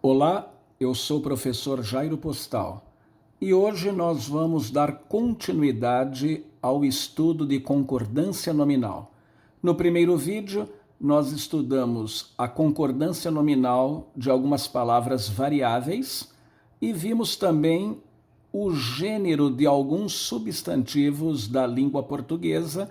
Olá, eu sou o professor Jairo Postal e hoje nós vamos dar continuidade ao estudo de concordância nominal. No primeiro vídeo, nós estudamos a concordância nominal de algumas palavras variáveis e vimos também o gênero de alguns substantivos da língua portuguesa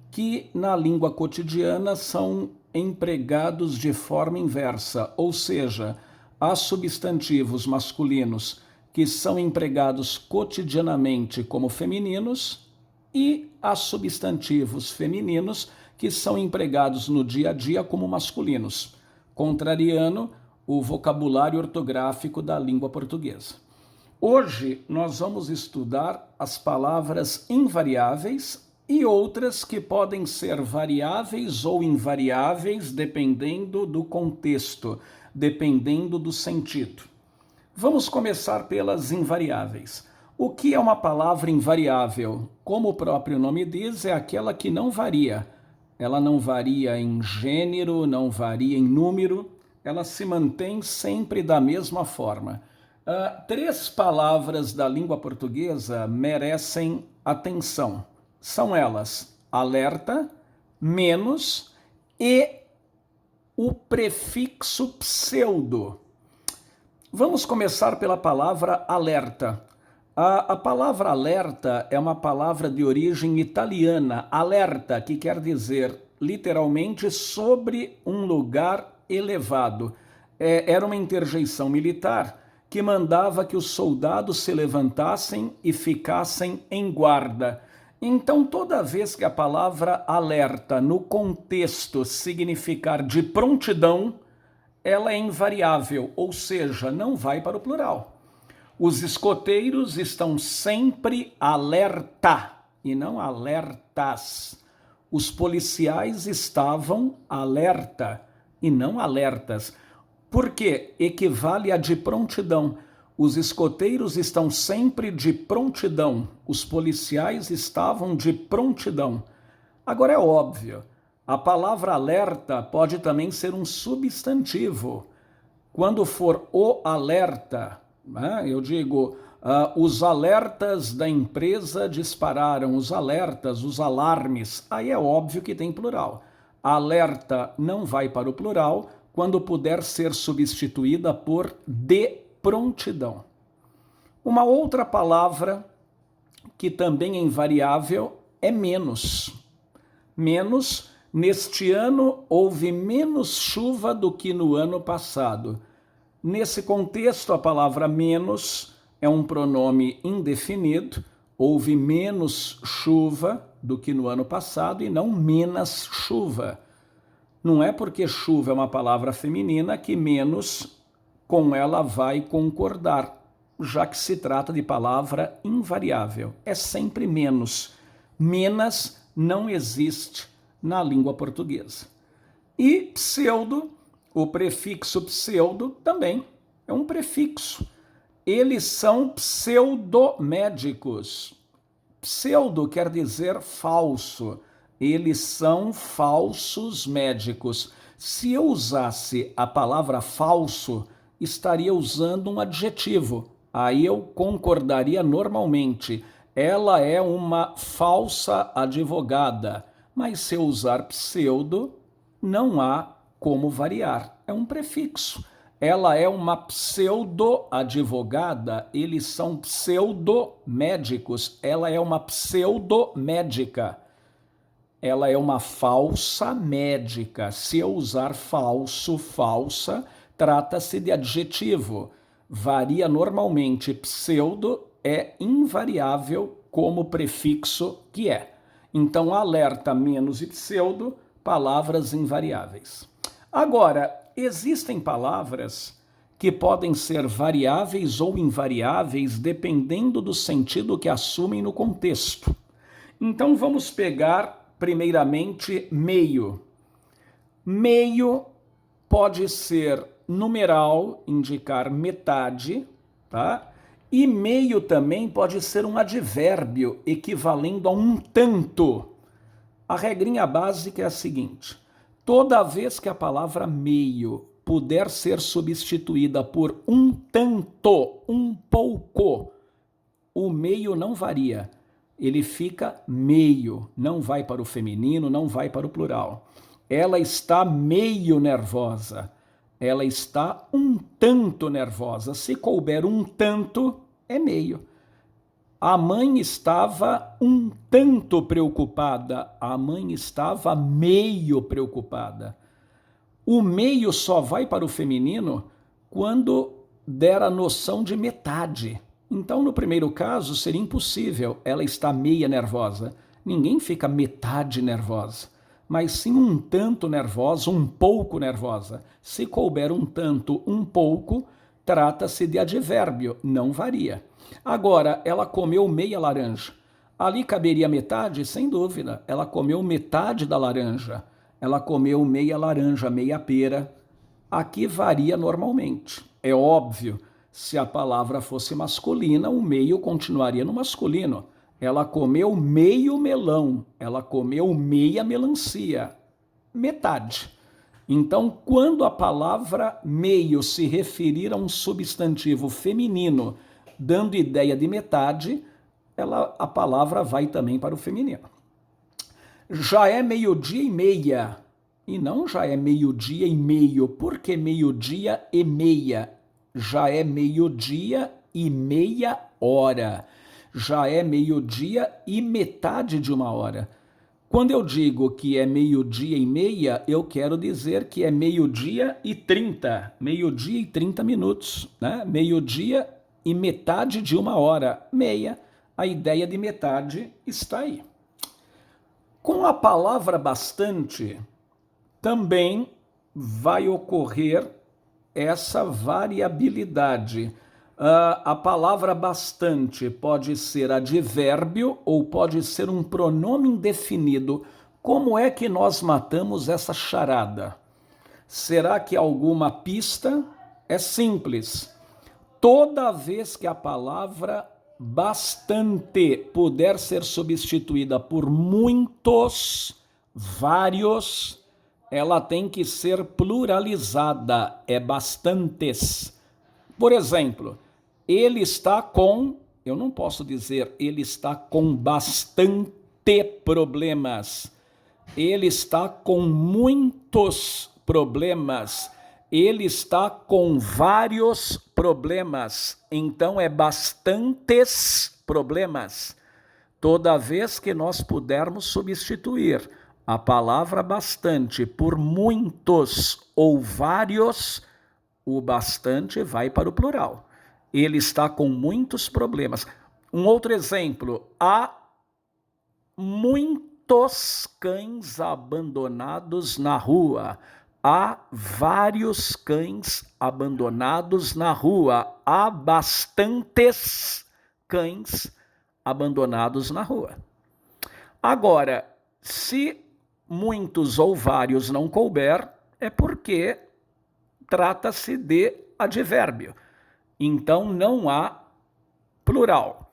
que na língua cotidiana são empregados de forma inversa, ou seja, há substantivos masculinos que são empregados cotidianamente como femininos e há substantivos femininos que são empregados no dia a dia como masculinos, contrariando o vocabulário ortográfico da língua portuguesa. Hoje nós vamos estudar as palavras invariáveis e outras que podem ser variáveis ou invariáveis dependendo do contexto, dependendo do sentido. Vamos começar pelas invariáveis. O que é uma palavra invariável? Como o próprio nome diz, é aquela que não varia. Ela não varia em gênero, não varia em número, ela se mantém sempre da mesma forma. Três palavras da língua portuguesa merecem atenção. São elas alerta, menos e o prefixo pseudo. Vamos começar pela palavra alerta. A palavra alerta é uma palavra de origem italiana, alerta, que quer dizer literalmente sobre um lugar elevado. Era uma interjeição militar que mandava que os soldados se levantassem e ficassem em guarda. Então, toda vez que a palavra alerta no contexto significar de prontidão, ela é invariável, ou seja, não vai para o plural. Os escoteiros estão sempre alerta e não alertas. Os policiais estavam alerta e não alertas. Por quê? Equivale a de prontidão. Os escoteiros estão sempre de prontidão. Os policiais estavam de prontidão. Agora é óbvio, a palavra alerta pode também ser um substantivo. Quando for o alerta, eu digo, os alertas da empresa dispararam, os alertas, os alarmes, aí é óbvio que tem plural. Alerta não vai para o plural quando puder ser substituída por de prontidão. Uma outra palavra que também é invariável é menos. Menos, neste ano houve menos chuva do que no ano passado. Nesse contexto, a palavra menos é um pronome indefinido, houve menos chuva do que no ano passado e não menos chuva. Não é porque chuva é uma palavra feminina que menos com ela vai concordar, já que se trata de palavra invariável. É sempre menos. Menos não existe na língua portuguesa. E pseudo, o prefixo pseudo também é um prefixo. Eles são pseudomédicos. Pseudo quer dizer falso. Eles são falsos médicos. Se eu usasse a palavra falso, estaria usando um adjetivo. Aí eu concordaria normalmente. Ela é uma falsa advogada. Mas se eu usar pseudo, não há como variar. É um prefixo. Ela é uma pseudo-advogada, eles são pseudo-médicos. Ela é uma pseudo-médica. Ela é uma falsa médica. Se eu usar falso, falsa, trata-se de adjetivo. Varia normalmente. Pseudo é invariável como prefixo que é. Então, alerta, menos e pseudo, palavras invariáveis. Agora, existem palavras que podem ser variáveis ou invariáveis dependendo do sentido que assumem no contexto. Então, vamos pegar primeiramente meio. Meio pode ser numeral, indicar metade, tá? E meio também pode ser um advérbio equivalendo a um tanto. A regrinha básica é a seguinte: toda vez que a palavra meio puder ser substituída por um tanto, um pouco, o meio não varia. Ele fica meio, não vai para o feminino, não vai para o plural. Ela está meio nervosa. Ela está um tanto nervosa. Se couber um tanto, é meio. A mãe estava um tanto preocupada. A mãe estava meio preocupada. O meio só vai para o feminino quando der a noção de metade. Então, no primeiro caso, seria impossível. Ela está meia nervosa. Ninguém fica metade nervosa, mas sim um tanto nervosa, um pouco nervosa. Se couber um tanto, um pouco, trata-se de advérbio, não varia. Agora, ela comeu meia laranja. Ali caberia metade? Sem dúvida. Ela comeu metade da laranja. Ela comeu meia laranja, meia pera. Aqui varia normalmente. É óbvio, se a palavra fosse masculina, o meio continuaria no masculino. Ela comeu meio melão, ela comeu meia melancia, metade. Então, quando a palavra meio se referir a um substantivo feminino, dando ideia de metade, a palavra vai também para o feminino. Já é meio-dia e meia, e não já é meio-dia e meio. Por que meio-dia e meia? Já é meio-dia e meia hora. Já é meio-dia e metade de uma hora. Quando eu digo que é meio-dia e meia, eu quero dizer que é meio-dia e 30. Meio-dia e 30 minutos, né? Meio-dia e metade de uma hora. Meia. A ideia de metade está aí. Com a palavra bastante, também vai ocorrer essa variabilidade. A palavra bastante pode ser advérbio ou pode ser um pronome indefinido. Como é que nós matamos essa charada? Será que alguma pista? É simples. Toda vez que a palavra bastante puder ser substituída por muitos, vários, ela tem que ser pluralizada, é bastantes. Por exemplo, ele está com, eu não posso dizer ele está com bastante problemas, ele está com muitos problemas, ele está com vários problemas, então é bastantes problemas. Toda vez que nós pudermos substituir a palavra bastante por muitos ou vários, o bastante vai para o plural. Ele está com muitos problemas. Um outro exemplo, há muitos cães abandonados na rua. Há vários cães abandonados na rua. Há bastantes cães abandonados na rua. Agora, se muitos ou vários não couber, é porque trata-se de advérbio. Então não há plural.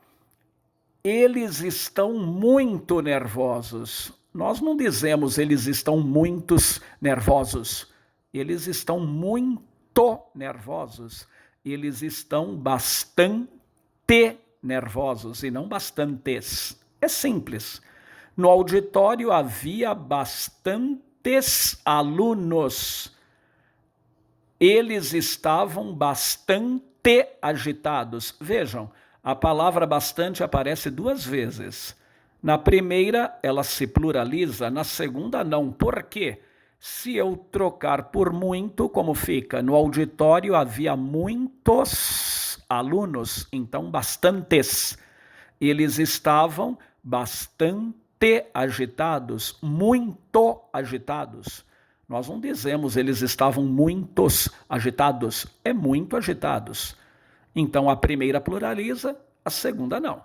Eles estão muito nervosos. Nós não dizemos eles estão muitos nervosos. Eles estão muito nervosos. Eles estão bastante nervosos e não bastantes. É simples. No auditório havia bastantes alunos. Eles estavam bastante agitados. Vejam, a palavra bastante aparece duas vezes. Na primeira, ela se pluraliza, na segunda, não. Por quê? Se eu trocar por muito, como fica? No auditório havia muitos alunos, então bastantes. Eles estavam bastante agitados, muito agitados. Nós não dizemos eles estavam muitos agitados, é muito agitados. Então a primeira pluraliza, a segunda não.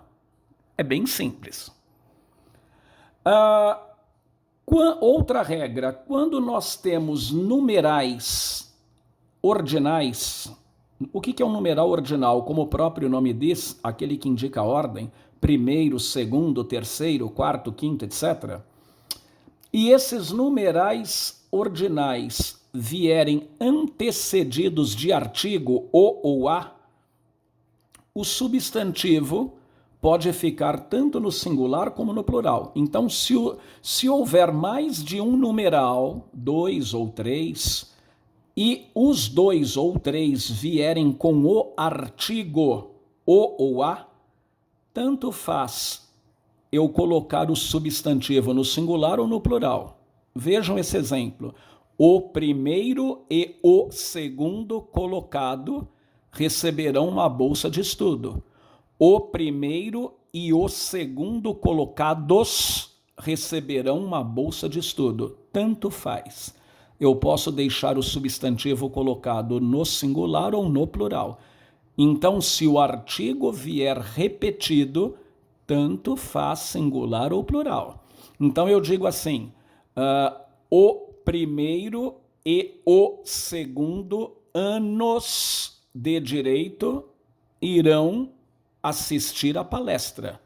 É bem simples. Outra regra, quando nós temos numerais ordinais, o que é um numeral ordinal? Como o próprio nome diz, aquele que indica a ordem, primeiro, segundo, terceiro, quarto, quinto, etc. E esses numerais ordinais vierem antecedidos de artigo o ou a, o substantivo pode ficar tanto no singular como no plural. Então, se houver mais de um numeral, 2 ou 3, e os 2 ou 3 vierem com o artigo o ou a, tanto faz eu colocar o substantivo no singular ou no plural. Vejam esse exemplo. O primeiro e o segundo colocado receberão uma bolsa de estudo. O primeiro e o segundo colocados receberão uma bolsa de estudo. Tanto faz. Eu posso deixar o substantivo colocado no singular ou no plural. Então, se o artigo vier repetido, tanto faz singular ou plural. Então, eu digo assim, o primeiro e o segundo anos de direito irão assistir à palestra.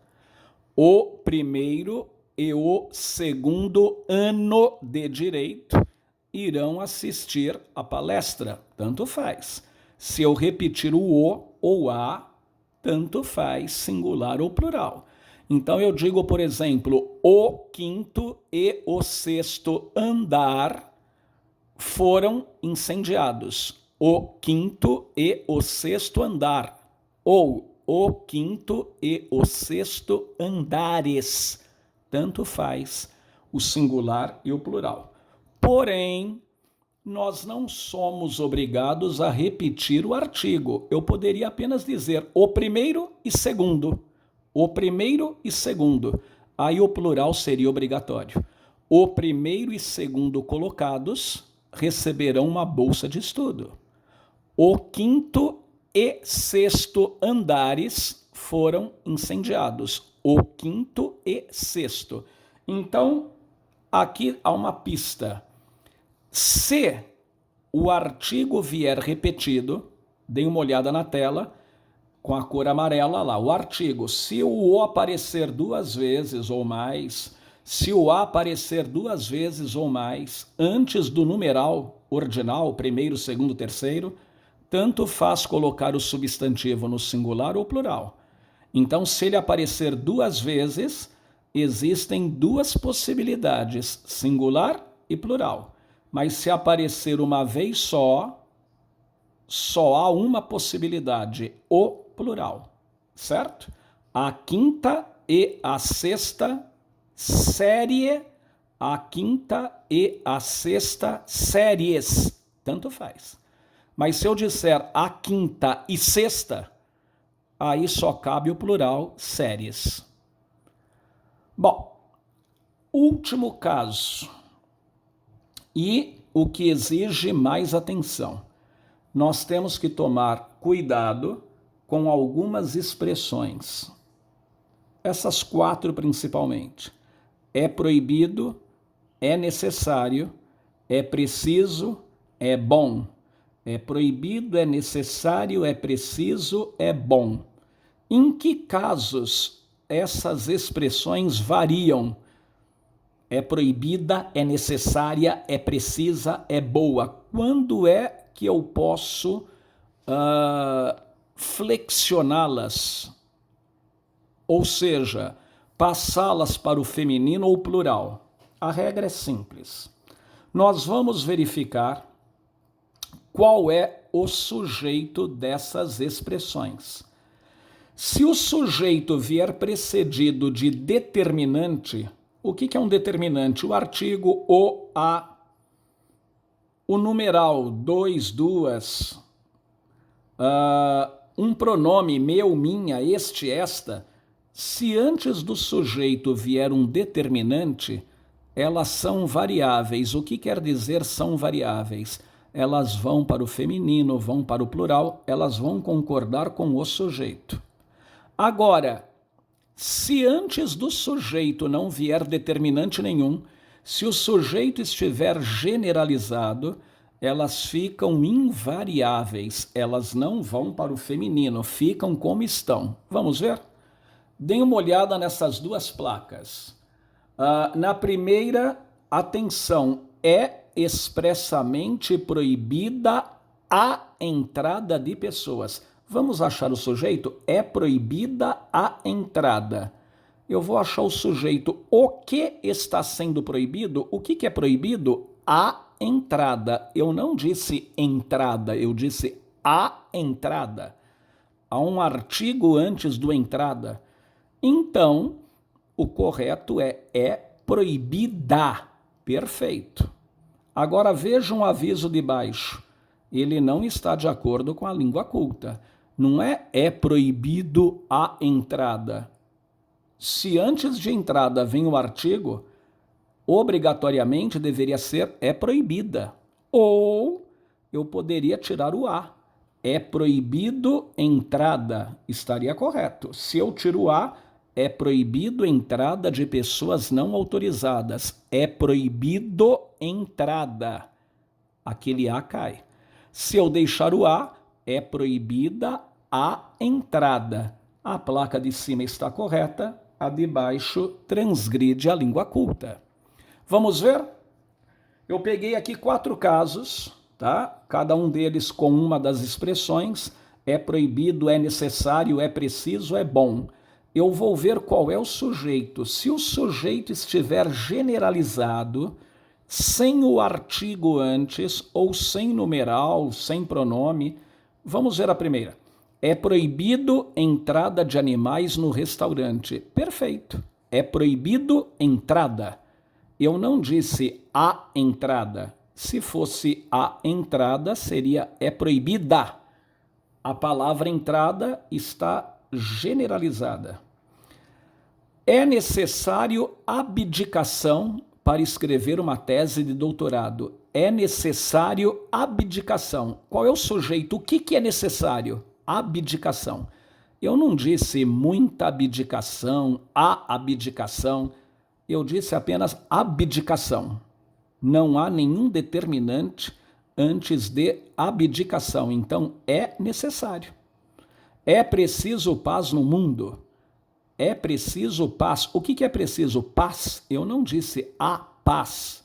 O primeiro e o segundo ano de direito irão assistir à palestra. Tanto faz. Se eu repetir o o ou a, tanto faz singular ou plural. Então eu digo, por exemplo, o quinto e o sexto andar foram incendiados. O quinto e o sexto andar. Ou o quinto e o sexto andares. Tanto faz o singular e o plural. Porém, nós não somos obrigados a repetir o artigo. Eu poderia apenas dizer o primeiro e segundo. O primeiro e segundo. Aí o plural seria obrigatório. O primeiro e segundo colocados receberão uma bolsa de estudo. O quinto e sexto andares foram incendiados. O quinto e sexto. Então, aqui há uma pista. Se o artigo vier repetido, dê uma olhada na tela, com a cor amarela lá, o artigo, se o aparecer 2 vezes ou mais, se o a aparecer 2 vezes ou mais, antes do numeral ordinal, primeiro, segundo, terceiro, tanto faz colocar o substantivo no singular ou plural. Então, se ele aparecer 2 vezes, existem 2 possibilidades, singular e plural. Mas se aparecer uma vez só há uma possibilidade, o plural, certo? A quinta e a sexta série, a quinta e a sexta séries, tanto faz. Mas se eu disser a quinta e sexta, aí só cabe o plural, séries. Bom, último caso. E o que exige mais atenção. Nós temos que tomar cuidado com algumas expressões. Essas 4 principalmente. É proibido, é necessário, é preciso, é bom. É proibido, é necessário, é preciso, é bom. Em que casos essas expressões variam? É proibida, é necessária, é precisa, é boa. Quando é que eu posso flexioná-las? Ou seja, passá-las para o feminino ou plural? A regra é simples. Nós vamos verificar qual é o sujeito dessas expressões. Se o sujeito vier precedido de determinante, o que é um determinante? O artigo, o, a, o numeral, 2, 2, um pronome, meu, minha, este, esta. Se antes do sujeito vier um determinante, elas são variáveis. O que quer dizer são variáveis? Elas vão para o feminino, vão para o plural, elas vão concordar com o sujeito. Agora, se antes do sujeito não vier determinante nenhum, se o sujeito estiver generalizado, elas ficam invariáveis, elas não vão para o feminino, ficam como estão. Vamos ver? Deem uma olhada nessas 2 placas. Na primeira, atenção, expressamente proibida a entrada de pessoas. Vamos achar o sujeito? É proibida a entrada. Eu vou achar o sujeito. O que está sendo proibido? O que é proibido? A entrada. Eu não disse entrada, eu disse a entrada. Há um artigo antes do entrada. Então, o correto é proibida. Perfeito. Agora veja um aviso de baixo. Ele não está de acordo com a língua culta. Não é proibido a entrada. Se antes de entrada vem o artigo, obrigatoriamente deveria ser é proibida. Ou eu poderia tirar o a. É proibido entrada. Estaria correto. Se eu tiro o a, é proibido entrada de pessoas não autorizadas. É proibido entrada. Aquele a cai. Se eu deixar o a, é proibida a entrada. A placa de cima está correta, a de baixo transgride a língua culta. Vamos ver? Eu peguei aqui 4 casos, tá? Cada um deles com uma das expressões. É proibido, é necessário, é preciso, é bom. Eu vou ver qual é o sujeito. Se o sujeito estiver generalizado, sem o artigo antes, ou sem numeral, sem pronome, vamos ver a primeira. É proibido entrada de animais no restaurante. Perfeito. É proibido entrada. Eu não disse a entrada. Se fosse a entrada, seria é proibida. A palavra entrada está generalizada. É necessário abdicação para escrever uma tese de doutorado. É necessário abdicação. Qual é o sujeito? O que é necessário? Abdicação. Eu não disse muita abdicação, a abdicação. Eu disse apenas abdicação. Não há nenhum determinante antes de abdicação. Então, é necessário. É preciso paz no mundo. É preciso paz. O que é preciso? Paz. Eu não disse a paz.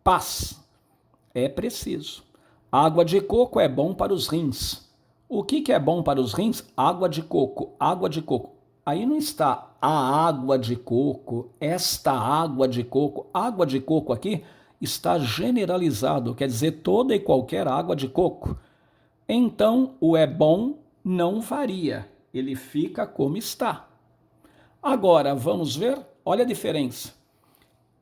Paz. É preciso. Água de coco é bom para os rins. O que é bom para os rins? Água de coco. Água de coco. Aí não está a água de coco, esta água de coco. Água de coco aqui está generalizado, quer dizer toda e qualquer água de coco. Então, o é bom não varia. Ele fica como está. Agora, vamos ver? Olha a diferença.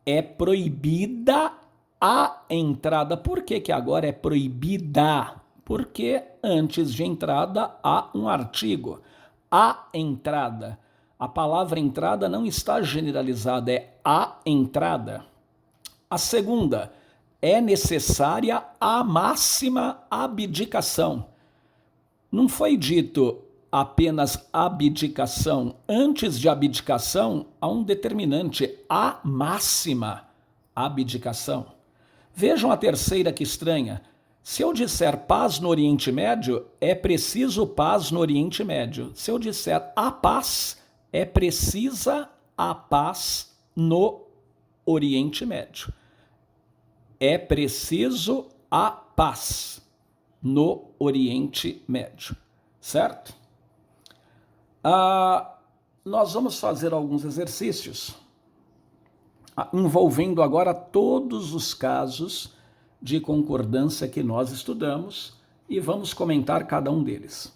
É proibida a entrada. Por que agora é proibida? Porque antes de entrada há um artigo. A entrada. A palavra entrada não está generalizada, é a entrada. A segunda, é necessária a máxima abdicação. Não foi dito apenas abdicação. Antes de abdicação, há um determinante, a máxima abdicação. Vejam a terceira que estranha. Se eu disser paz no Oriente Médio, é preciso paz no Oriente Médio. Se eu disser a paz, é precisa a paz no Oriente Médio. É preciso a paz no Oriente Médio. Certo? Nós vamos fazer alguns exercícios envolvendo agora todos os casos de concordância que nós estudamos e vamos comentar cada um deles.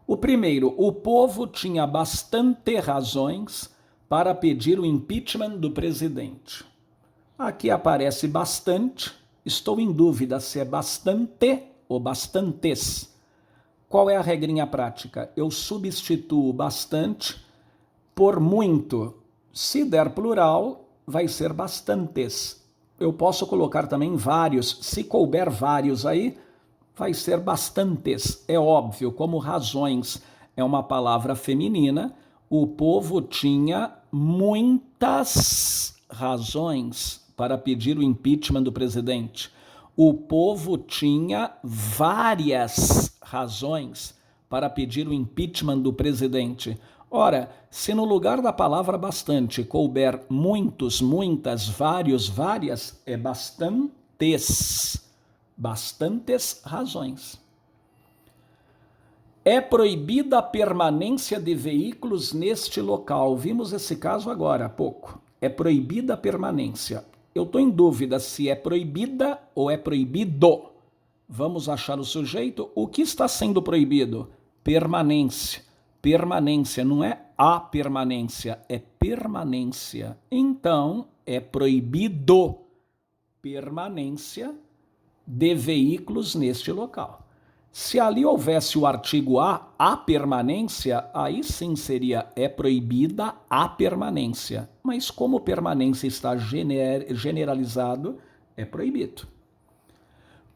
O primeiro, o povo tinha bastante razões para pedir o impeachment do presidente. Aqui aparece bastante, estou em dúvida se é bastante ou bastantes. Qual é a regrinha prática? Eu substituo bastante por muito. Se der plural, vai ser bastantes. Eu posso colocar também vários. Se couber vários aí, vai ser bastantes. É óbvio, como razões é uma palavra feminina, o povo tinha muitas razões para pedir o impeachment do presidente. O povo tinha várias razões para pedir o impeachment do presidente. Ora, se no lugar da palavra bastante couber muitos, muitas, vários, várias, é bastante. bastantes razões. É proibida a permanência de veículos neste local. Vimos esse caso agora há pouco. É proibida a permanência. Eu estou em dúvida se é proibida ou é proibido. Vamos achar o sujeito. O que está sendo proibido? Permanência. Permanência, não é a permanência, é permanência. Então, é proibido permanência de veículos neste local. Se ali houvesse o artigo a permanência, aí sim seria é proibida a permanência. Mas como permanência está generalizado, é proibido.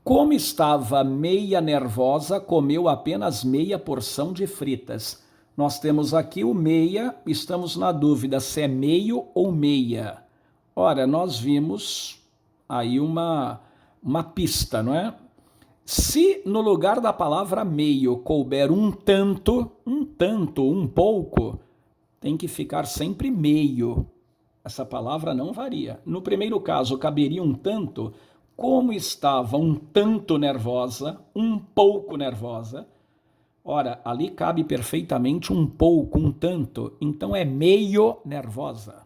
Como estava meia nervosa, comeu apenas meia porção de fritas. Nós temos aqui o meia, estamos na dúvida se é meio ou meia. Ora, nós vimos aí uma pista, não é? Se no lugar da palavra meio couber um tanto, um pouco, tem que ficar sempre meio. Essa palavra não varia. No primeiro caso, caberia um tanto. Como estava um tanto nervosa, um pouco nervosa, ora, ali cabe perfeitamente um pouco, um tanto, então é meio nervosa.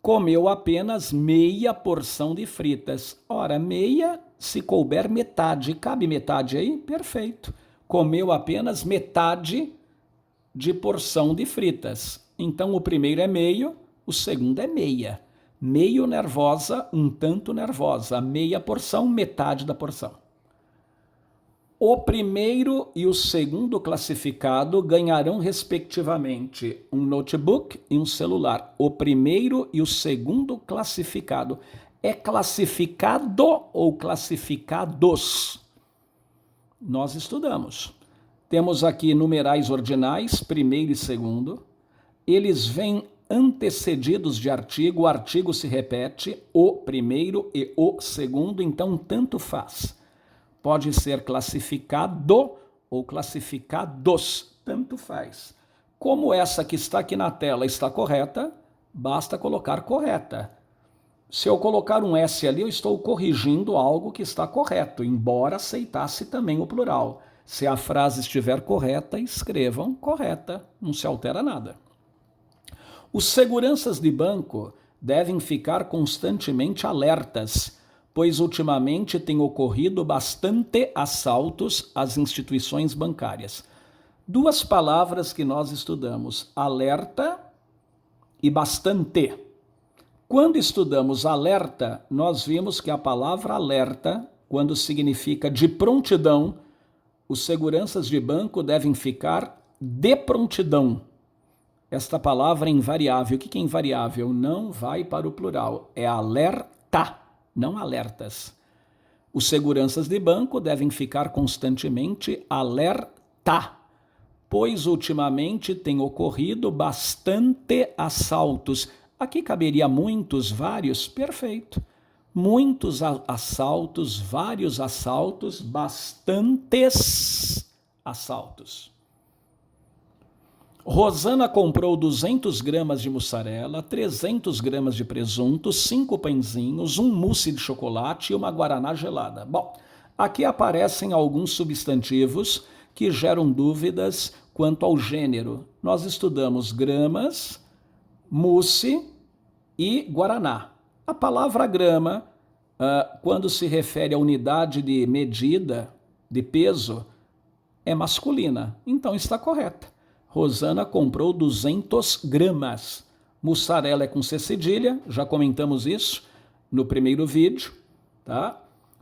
Comeu apenas meia porção de fritas. Ora, meia, se couber metade, cabe metade aí? Perfeito. Comeu apenas metade de porção de fritas. Então o primeiro é meio, o segundo é meia. Meio nervosa, um tanto nervosa. Meia porção, metade da porção. O primeiro e o segundo classificado ganharão, respectivamente, um notebook e um celular. O primeiro e o segundo classificado. É classificado ou classificados? Nós estudamos. Temos aqui numerais ordinais, primeiro e segundo. Eles vêm antecedidos de artigo, o artigo se repete, o primeiro e o segundo, então tanto faz. Pode ser classificado ou classificados, tanto faz. Como essa que está aqui na tela está correta, basta colocar correta. Se eu colocar um S ali, eu estou corrigindo algo que está correto, embora aceitasse também o plural. Se a frase estiver correta, escrevam correta, não se altera nada. Os seguranças de banco devem ficar constantemente alertas, pois ultimamente tem ocorrido bastante assaltos às instituições bancárias. Duas palavras que nós estudamos, alerta e bastante. Quando estudamos alerta, nós vimos que a palavra alerta, quando significa de prontidão, os seguranças de banco devem ficar de prontidão. Esta palavra é invariável. O que é invariável? Não vai para o plural. É alerta, não alertas. Os seguranças de banco devem ficar constantemente alerta, pois ultimamente tem ocorrido bastante assaltos. Aqui caberia muitos, vários, perfeito. Muitos assaltos, vários assaltos, bastantes assaltos. Rosana comprou 200 gramas de mussarela, 300 gramas de presunto, 5 pãezinhos, um mousse de chocolate e uma guaraná gelada. Bom, aqui aparecem alguns substantivos que geram dúvidas quanto ao gênero. Nós estudamos gramas, mousse e guaraná. A palavra grama, quando se refere à unidade de medida, de peso, é masculina, então está correta. Rosana comprou 200 gramas. Mussarela é com C cedilha, já comentamos isso no primeiro vídeo, tá?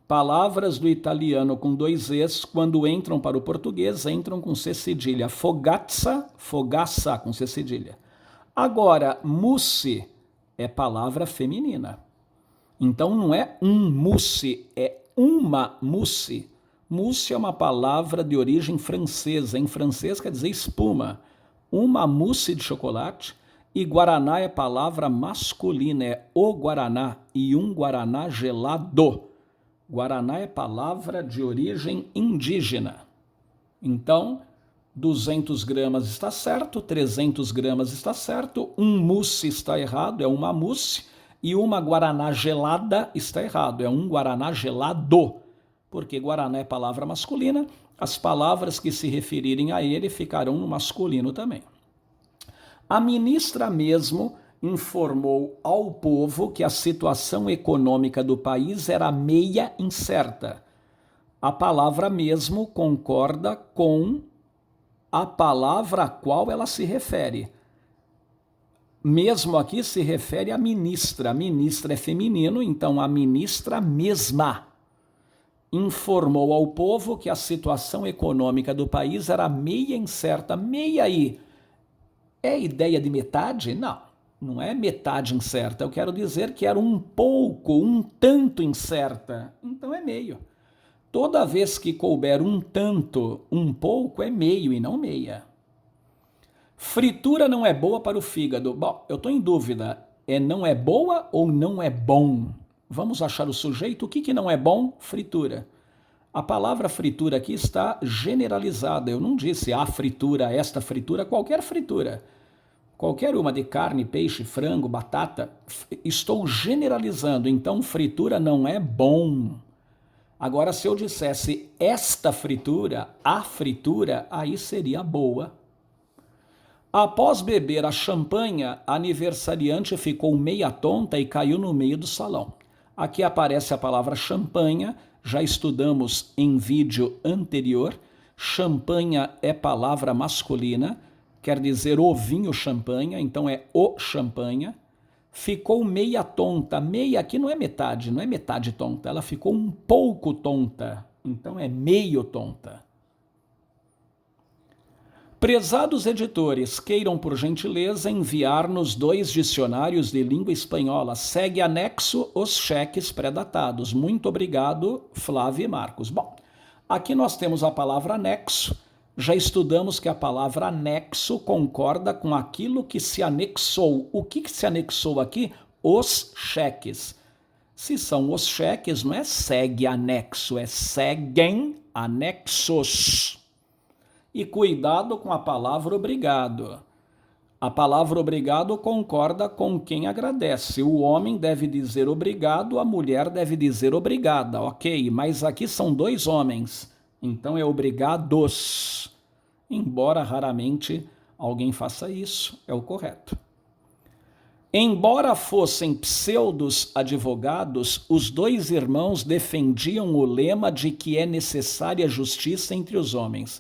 Palavras do italiano com 2 Es, quando entram para o português, entram com C cedilha. Fogazza, fogaça com C cedilha. Agora, mousse é palavra feminina. Então não é um mousse, é uma mousse. Mousse é uma palavra de origem francesa. Em francês quer dizer espuma. Uma mousse de chocolate. E guaraná é palavra masculina, é o guaraná e um guaraná gelado. Guaraná é palavra de origem indígena. Então, 200 gramas está certo, 300 gramas está certo, um mousse está errado, é uma mousse. E uma guaraná gelada está errado, é um guaraná gelado, porque guaraná é palavra masculina, as palavras que se referirem a ele ficarão no masculino também. A ministra mesmo informou ao povo que a situação econômica do país era meia incerta. A palavra mesmo concorda com a palavra a qual ela se refere. Mesmo aqui se refere à ministra. A ministra é feminino, então a ministra mesma informou ao povo que a situação econômica do país era meia incerta. Meia aí é ideia de metade? Não, não é metade incerta. Eu quero dizer que era um pouco, um tanto incerta. Então é meio. Toda vez que couber um tanto, um pouco, é meio e não meia. Fritura não é boa para o fígado. Bom, eu estou em dúvida. Não é boa ou não é bom? Vamos achar o sujeito. O que não é bom? Fritura. A palavra fritura aqui está generalizada. Eu não disse a fritura, esta fritura, qualquer fritura. Qualquer uma de carne, peixe, frango, batata. Estou generalizando, então fritura não é bom. Agora, se eu dissesse esta fritura, a fritura, aí seria boa. Após beber a champanha, a aniversariante ficou meia tonta e caiu no meio do salão. Aqui aparece a palavra champanha, já estudamos em vídeo anterior. Champanha é palavra masculina, quer dizer o vinho champanha, então é o champanha. Ficou meia tonta. Meia aqui não é metade tonta. Ela ficou um pouco tonta, então é meio tonta. Prezados editores, queiram por gentileza enviar-nos 2 dicionários de língua espanhola. Segue anexo os cheques pré-datados. Muito obrigado, Flávio e Marcos. Bom, aqui nós temos a palavra anexo. Já estudamos que a palavra anexo concorda com aquilo que se anexou. O que se anexou aqui? Os cheques. Se são os cheques, não é segue anexo, é seguem anexos. E cuidado com a palavra obrigado. A palavra obrigado concorda com quem agradece. O homem deve dizer obrigado, a mulher deve dizer obrigada, ok? Mas aqui são 2 homens, então é obrigados. Embora raramente alguém faça isso, é o correto. Embora fossem pseudos advogados, os 2 irmãos defendiam o lema de que é necessária justiça entre os homens.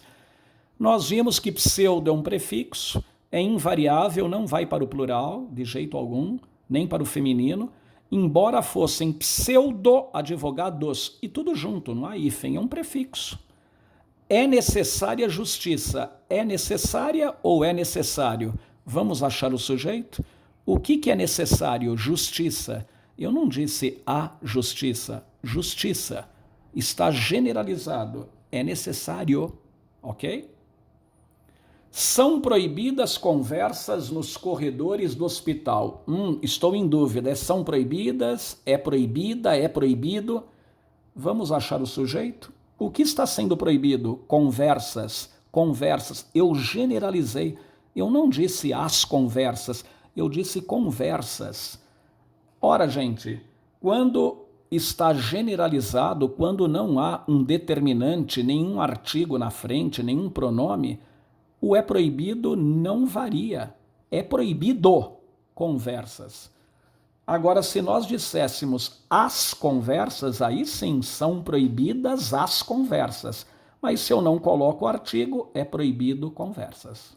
Nós vimos que pseudo é um prefixo, é invariável, não vai para o plural, de jeito algum, nem para o feminino, embora fossem pseudo-advogados, e tudo junto, não há hífen, é um prefixo. É necessária justiça. É necessária ou é necessário? Vamos achar o sujeito? O que é necessário? Justiça. Eu não disse a justiça. Justiça. Está generalizado. É necessário, ok? São proibidas conversas nos corredores do hospital. Estou em dúvida. São proibidas? É proibida? É proibido? Vamos achar o sujeito? O que está sendo proibido? Conversas. Conversas. Eu generalizei. Eu não disse as conversas. Eu disse conversas. Ora, gente, quando está generalizado, quando não há um determinante, nenhum artigo na frente, nenhum pronome, o é proibido não varia. É proibido conversas. Agora, se nós disséssemos as conversas, aí sim são proibidas as conversas. Mas se eu não coloco o artigo, é proibido conversas.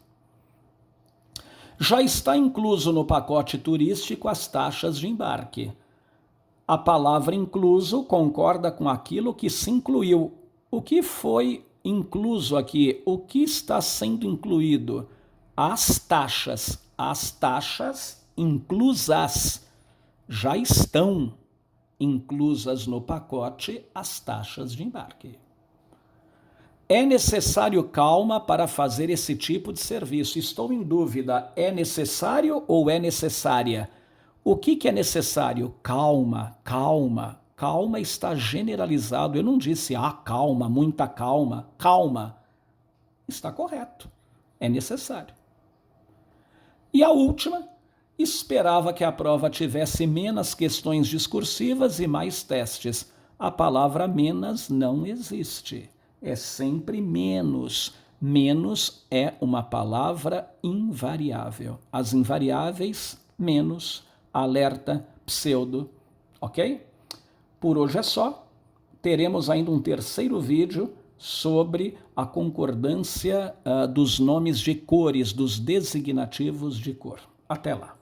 Já está incluso no pacote turístico as taxas de embarque. A palavra incluso concorda com aquilo que se incluiu. O que foi incluso aqui? O que está sendo incluído? As taxas. As taxas inclusas. Já estão inclusas no pacote as taxas de embarque. É necessário calma para fazer esse tipo de serviço. Estou em dúvida, é necessário ou é necessária? O que é necessário? Calma, calma. Calma está generalizado. Eu não disse calma, muita calma. Calma. Está correto. É necessário. E a última, Esperava que a prova tivesse menos questões discursivas e mais testes. A palavra menos não existe. É sempre menos. Menos é uma palavra invariável. As invariáveis, menos, alerta, pseudo, ok? Por hoje é só. Teremos ainda um terceiro vídeo sobre a concordância dos nomes de cores, dos designativos de cor. Até lá.